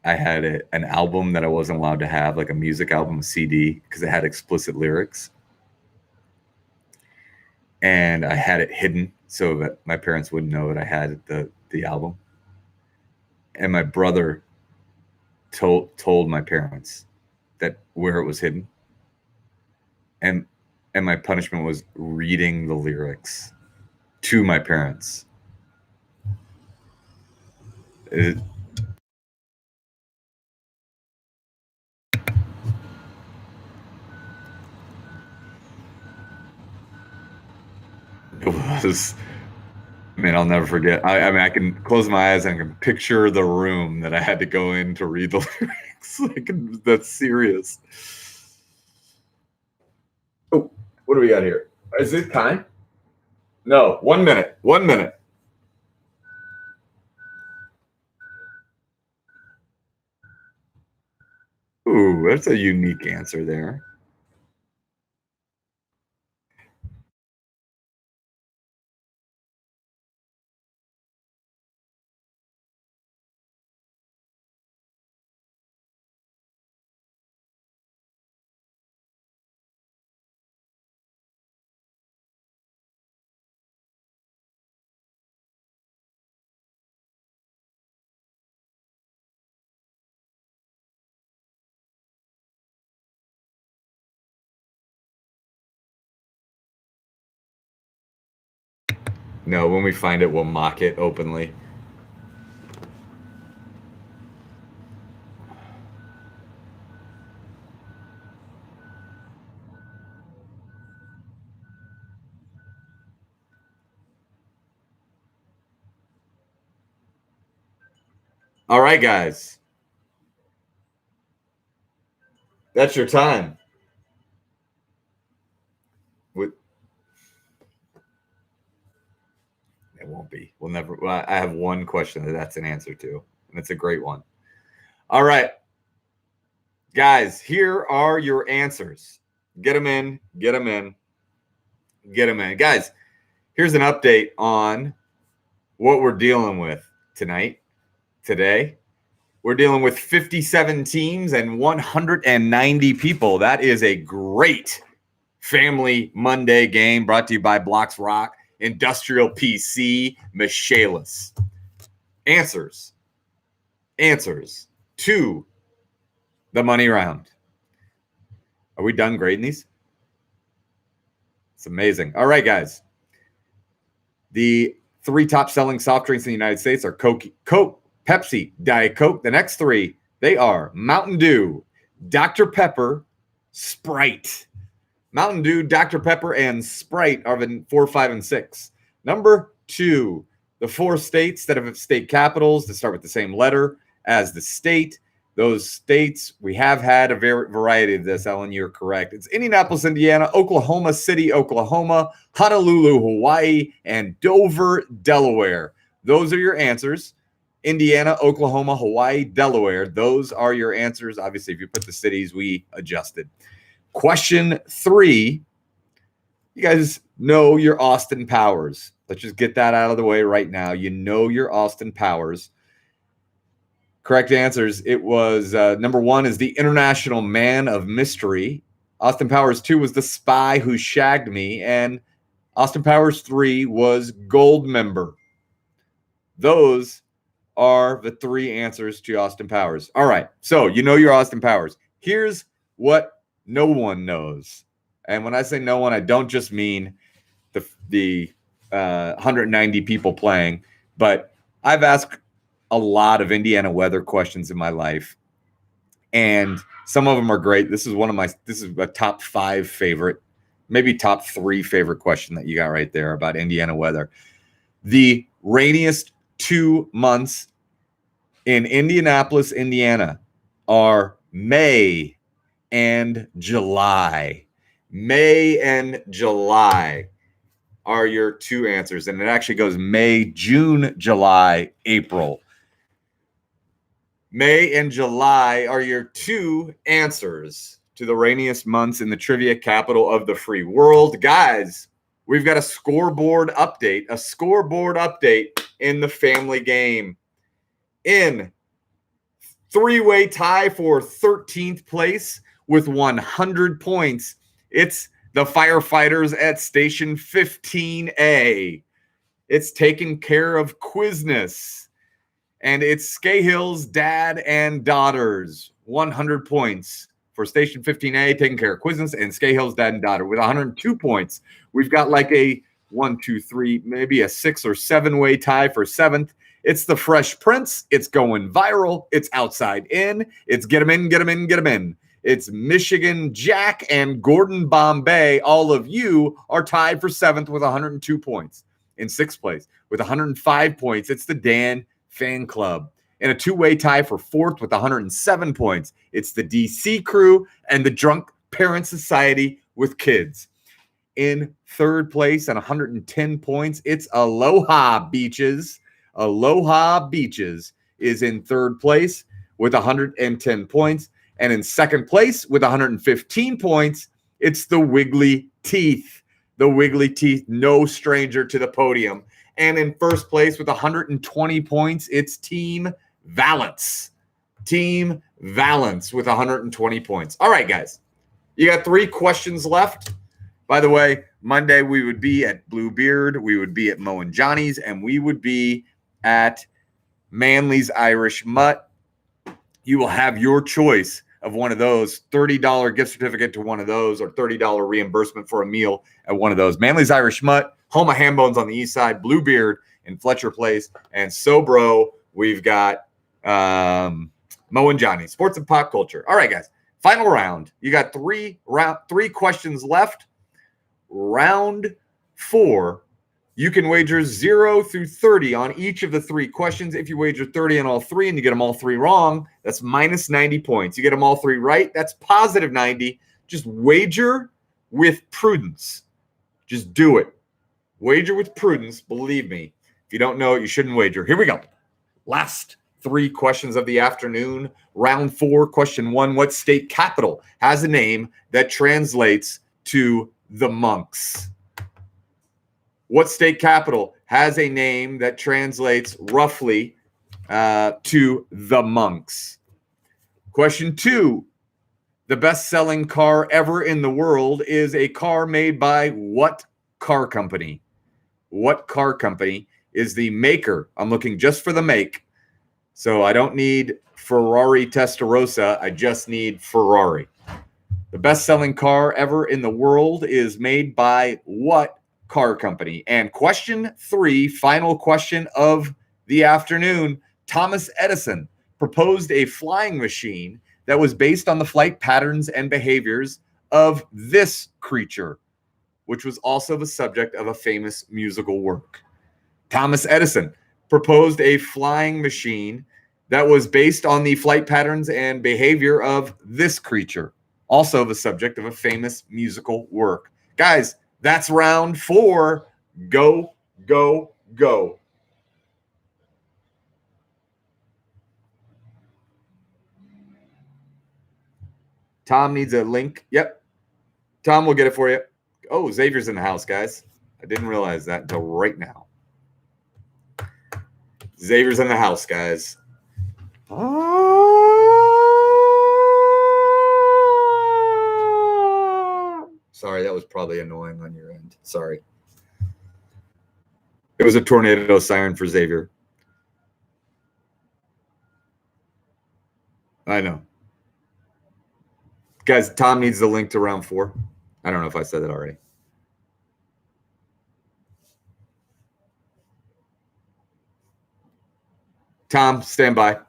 I had an album that I wasn't allowed to have, like a music album, a CD, because it had explicit lyrics. And I had it hidden so that my parents wouldn't know that I had the album. And my brother told my parents that where it was hidden. And my punishment was reading the lyrics to my parents. It was, I mean, I'll never forget. I mean, I can close my eyes and I can picture the room that I had to go in to read the lyrics. Like, that's serious. Oh, what do we got here? Is it time? No, 1 minute. 1 minute. Ooh, that's a unique answer there. No, when we find it, we'll mock it openly. All right, guys. That's your time. It won't be. We'll never. Well, I have one question that's an answer to, and it's a great one. All right, guys. Here are your answers. Get them in. Get them in. Get them in, guys. Here's an update on what we're dealing with tonight. Today, we're dealing with 57 teams and 190 people. That is a great Family Monday game brought to you by Blocks Rock, Industrial PC, Michaelis. Answers to the money round. Are we done grading these? It's amazing. All right, guys. The 3 top selling soft drinks in the United States are Coke, Pepsi, Diet Coke. The next 3, they are Mountain Dew, Dr. Pepper, Sprite. Mountain Dew, Dr. Pepper, and Sprite are the 4, 5, and 6. Number 2, the 4 states that have state capitals that start with the same letter as the state. Those states, we have had a variety of this, Ellen, you're correct. It's Indianapolis, Indiana, Oklahoma City, Oklahoma, Honolulu, Hawaii, and Dover, Delaware. Those are your answers. Indiana, Oklahoma, Hawaii, Delaware. Those are your answers. Obviously, if you put the cities, we adjusted. Question 3, you guys know your Austin Powers. Let's just get that out of the way right now. You know your Austin Powers. Correct answers. It was number 1 is the International Man of Mystery. Austin Powers 2 was the Spy Who Shagged Me. And Austin Powers 3 was Goldmember. Those are the 3 answers to Austin Powers. All right. So you know your Austin Powers. Here's what no one knows. And when I say no one, I don't just mean the 190 people playing, but I've asked a lot of Indiana weather questions in my life, and some of them are great. This is a top 5 favorite, maybe top 3 favorite question that you got right there about Indiana weather. The rainiest 2 months in Indianapolis, Indiana are May and July. May and July are your 2 answers. And it actually goes May, June, July, April. May and July are your 2 answers to the rainiest months in the trivia capital of the free world. Guys, we've got a scoreboard update in the family game. In three-way tie for 13th place with 100 points, it's the firefighters at Station 15A. It's taking care of Quizness. And it's Scahill's dad and daughters. 100 points for Station 15A, taking care of Quizness, and Scahill's dad and daughter with 102 points. We've got like a 1, 2, 3, maybe a 6 or 7-way tie for 7th. It's the Fresh Prince. It's going viral. It's Outside In. It's Get 'em In, Get 'em In, Get 'em In. It's Michigan Jack and Gordon Bombay. All of you are tied for 7th with 102 points. In 6th place with 105 points, it's the Dan Fan Club. In a two-way tie for 4th with 107 points, it's the DC Crew and the Drunk Parent Society with kids. In 3rd place at 110 points, it's Aloha Beaches. Aloha Beaches is in 3rd place with 110 points. And in 2nd place with 115 points, it's the Wiggly Teeth. The Wiggly Teeth, no stranger to the podium. And in 1st place with 120 points, it's Team Valence. Team Valence with 120 points. All right, guys. You got 3 questions left. By the way, Monday we would be at Bluebeard, we would be at Mo and Johnny's, and we would be at Manly's Irish Mutt. You will have your choice of one of those, $30 gift certificate to one of those, or $30 reimbursement for a meal at one of those. Manly's Irish Mutt, home of Hambones on the east side, Bluebeard in Fletcher Place, and Sobro, we've got Mo and Johnny, sports and pop culture. All right, guys, final round. You got three questions left. Round 4, you can wager 0 through 30 on each of the 3 questions. If you wager 30 on all 3 and you get them all 3 wrong, that's minus 90 points. You get them all 3 right, that's positive 90. Just wager with prudence. Just do it. Wager with prudence. Believe me. If you don't know it, you shouldn't wager. Here we go. Last 3 questions of the afternoon. Round 4, question 1. What state capital has a name that translates to the monks? What state capital has a name that translates roughly to the monks? Question 2. The best-selling car ever in the world is a car made by what car company? What car company is the maker? I'm looking just for the make. So I don't need Ferrari Testarossa. I just need Ferrari. The best-selling car ever in the world is made by what car company? And question 3, final question of the afternoon. Thomas Edison proposed a flying machine that was based on the flight patterns and behaviors of this creature, which was also the subject of a famous musical work. Thomas Edison proposed a flying machine that was based on the flight patterns and behavior of this creature, also the subject of a famous musical work. Guys, that's round 4. Go, go, go. Tom needs a link. Yep. Tom will get it for you. Oh, Xavier's in the house, guys. I didn't realize that until right now. Xavier's in the house, guys. Sorry, that was probably annoying on your end. Sorry. It was a tornado siren for Xavier. I know. Guys, Tom needs the link to round 4. I don't know if I said that already. Tom, stand by.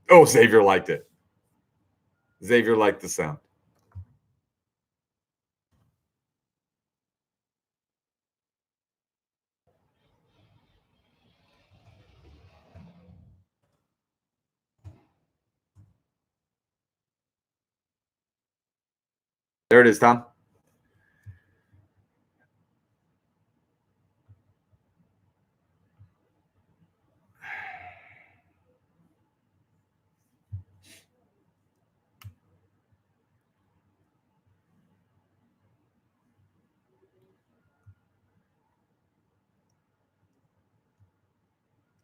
Oh, Xavier liked it. Xavier liked the sound. There it is, Tom.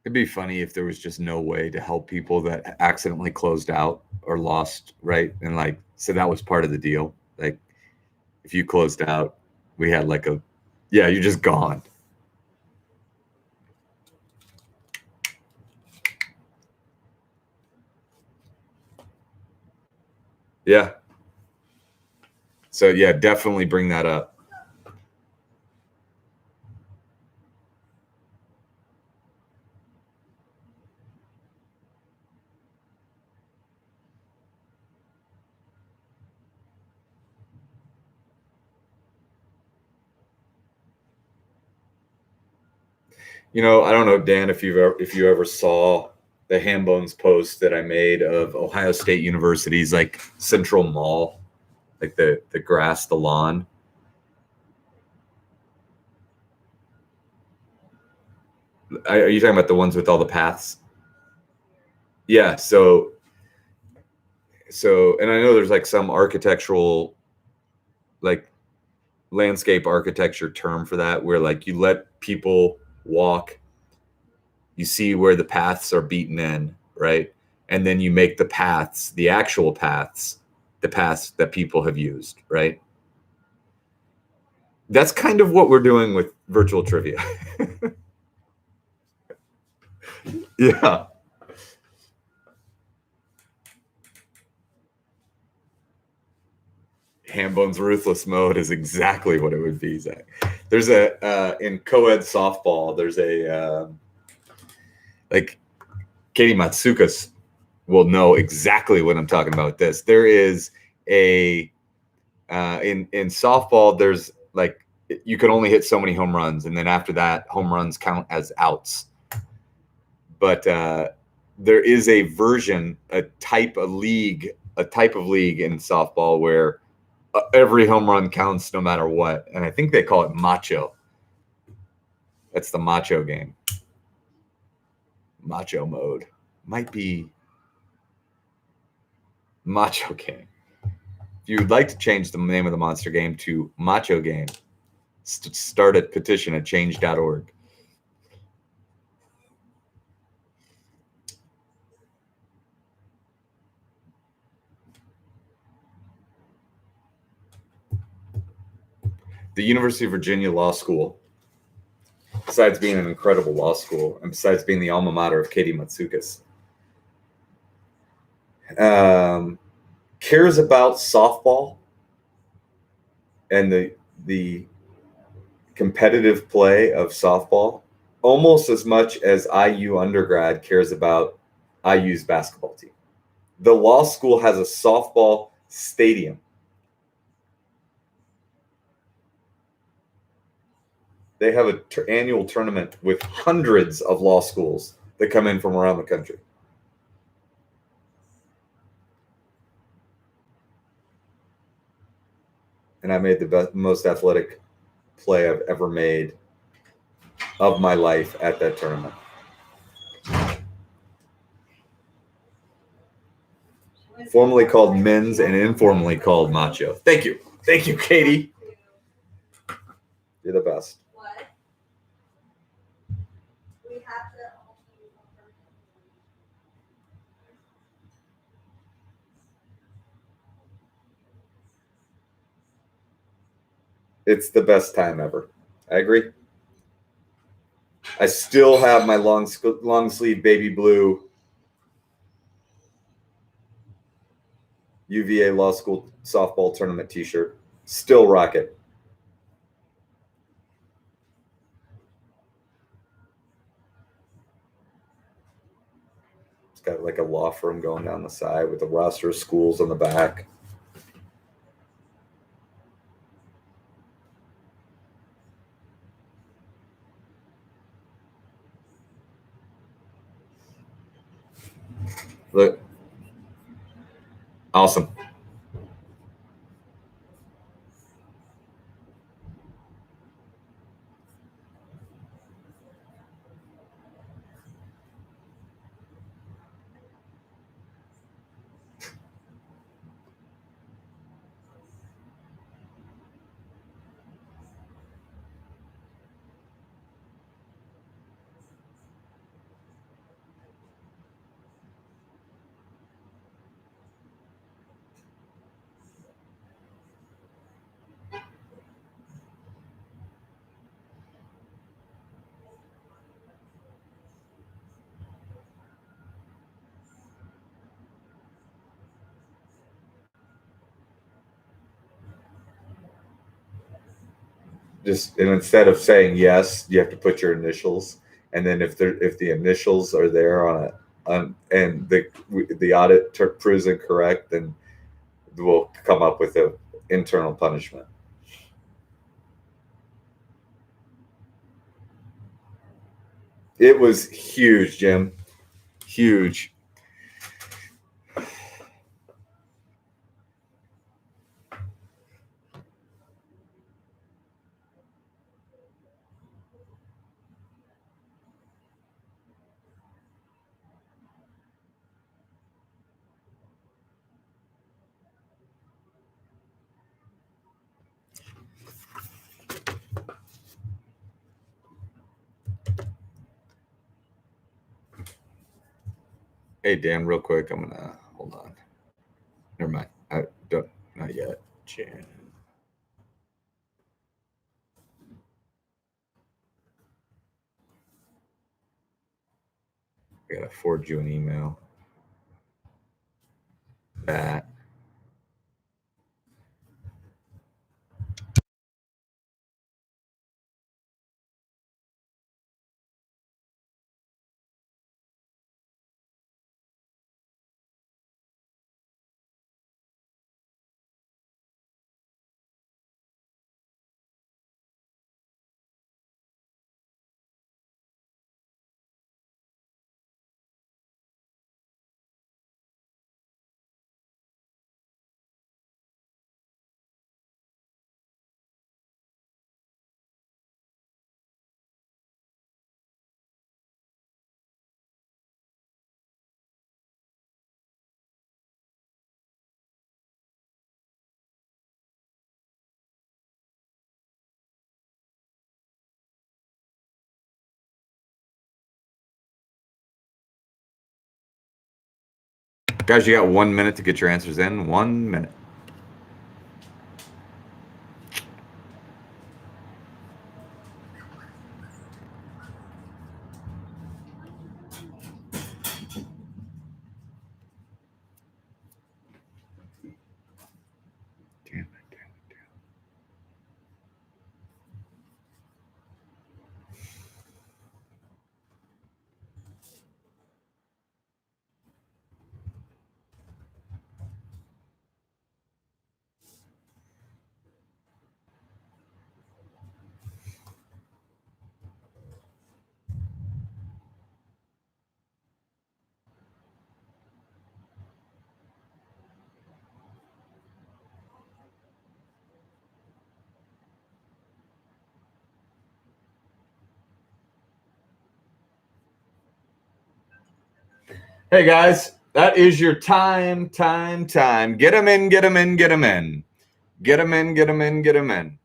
It'd be funny if there was just no way to help people that accidentally closed out or lost, right? And like, so that was part of the deal. Like, if you closed out, we had like a, yeah, you're just gone. Yeah. So yeah, definitely bring that up. You know, I don't know, Dan, if you ever saw the ham bones post that I made of Ohio State University's like Central Mall, like the grass, the lawn. Are you talking about the ones with all the paths? Yeah. And I know there's like some architectural, like landscape architecture term for that, where like you let people walk, you see where the paths are beaten in, right? And then you make the paths, the actual paths, the paths that people have used, right? That's kind of what we're doing with virtual trivia. Yeah. Hambone's ruthless mode is exactly what it would be, Zach. There's a in co-ed softball. There's a like Katie Matsukas will know exactly what I'm talking about. With this, there is a in softball. There's like you can only hit so many home runs, and then after that, home runs count as outs. But there is a version, a type of league in softball where every home run counts no matter what, and I think they call it macho. That's the macho game. Macho mode might be macho game. If you'd like to change the name of the monster game to macho game, start a petition at change.org. The University of Virginia Law School, besides being an incredible law school, and besides being the alma mater of Katie Matsukas, cares about softball and the competitive play of softball almost as much as IU undergrad cares about IU's basketball team. The law school has a softball stadium. They have an annual tournament with hundreds of law schools that come in from around the country. And I made the most athletic play I've ever made of my life at that tournament. Formally called men's and informally called macho. Thank you. Thank you, Katie. You're the best. It's the best time ever. I agree. I still have my long sleeve baby blue UVA Law School softball tournament T-shirt. Still rock it. It's got like a law firm going down the side with a roster of schools on the back. Look, awesome. and instead of saying yes, you have to put your initials, and then if the initials are there and the audit proves incorrect, then we'll come up with an internal punishment. It was huge, Jim. Huge. Hey, Dan, real quick, I'm gonna hold on. Never mind. I don't. Not yet. Jan. I gotta forward you an email. That. Guys, you got 1 minute to get your answers in. 1 minute. Damn it. Hey, guys, that is your time. Get them in, get them in, get them in. Get them in, get them in, get them in.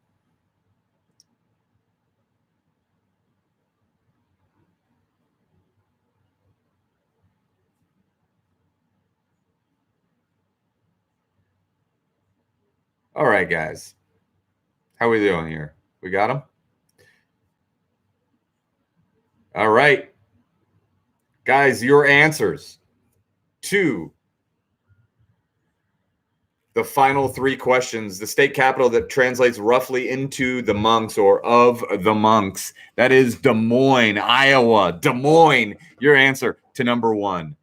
All right, guys. How we doing here? We got them? All right. Guys, your answers to the final three questions. The state capital that translates roughly into the monks or of the monks. That is Des Moines, Iowa. Des Moines, your answer to number one.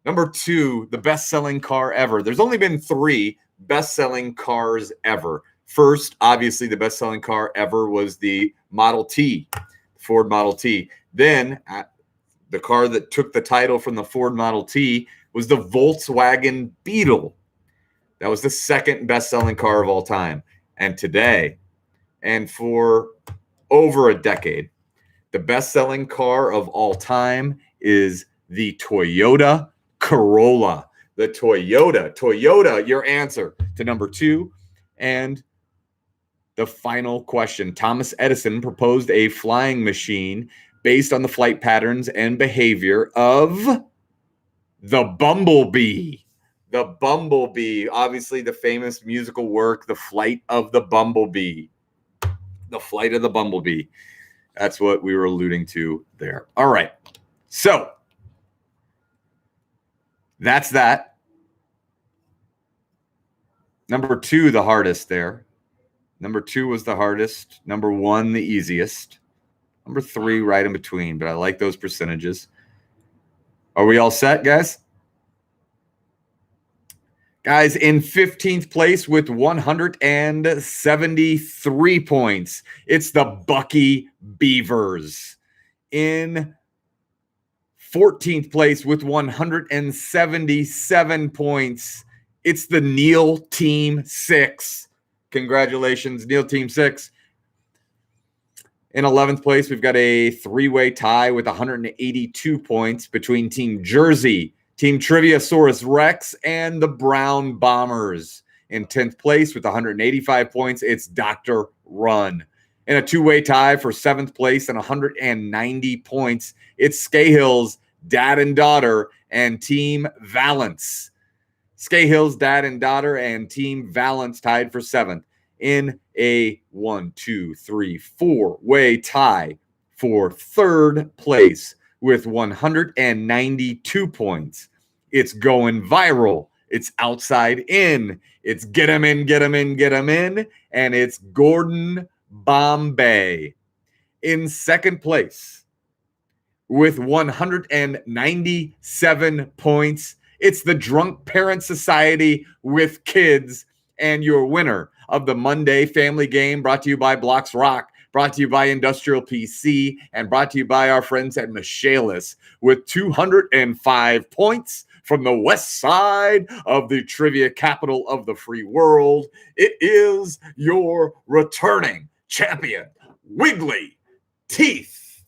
Number two, the best-selling car ever. There's only been 3 best-selling cars ever. First, obviously, the best-selling car ever was the Model T, Ford Model T. Then, the car that took the title from the Ford Model T was the Volkswagen Beetle. That was the second best-selling car of all time. And today, and for over a decade, the best-selling car of all time is the Toyota Corolla. The Toyota, your answer to number 2. And the final question. Thomas Edison proposed a flying machine based on the flight patterns and behavior of the bumblebee. The bumblebee, obviously the famous musical work, The Flight of the Bumblebee. The Flight of the Bumblebee. That's what we were alluding to there. All right. So that's that. Number 2, the hardest there. Number 2 was the hardest. Number 1, the easiest. Number 3, right in between, but I like those percentages. Are we all set, guys? Guys, in 15th place with 173 points, it's the Bucky Beavers. In 14th place with 177 points, it's the Neil Team 6. Congratulations, Neil Team 6. In 11th place, we've got a 3-way tie with 182 points between Team Jersey, Team Triviasaurus Rex, and the Brown Bombers. In 10th place with 185 points, it's Dr. Run. In a 2-way tie for 7th place and 190 points, it's Scahill's Dad and Daughter and Team Valance. Scahill's Dad and Daughter and Team Valance tied for 7th. In a 4-way tie for 3rd place with 192 points. It's Going Viral. It's Outside In. It's Get 'em In, Get 'em In, Get 'em In. And it's Gordon Bombay. In 2nd place with 197 points, it's the Drunk Parent Society with Kids, and your winner of the Monday Family Game, brought to you by Blocks Rock, brought to you by Industrial PC, and brought to you by our friends at Michaelis, with 205 points from the west side of the trivia capital of the free world. It is your returning champion, Wiggly Teeth.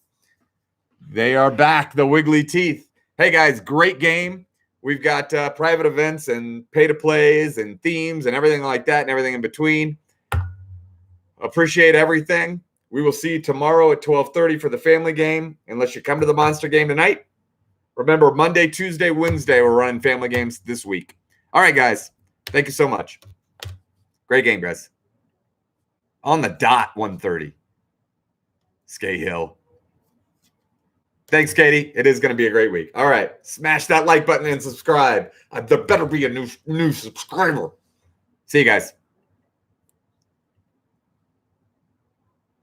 They are back, the Wiggly Teeth. Hey guys, great game. We've got private events and pay-to-plays and themes and everything like that and everything in between. Appreciate everything. We will see you tomorrow at 12:30 for the family game, unless you come to the monster game tonight. Remember, Monday, Tuesday, Wednesday, we're running family games this week. All right, guys. Thank you so much. Great game, guys. On the dot, 1:30. Scahill. Thanks, Katie. It is going to be a great week. All right. Smash that like button and subscribe. There better be a new subscriber. See you guys.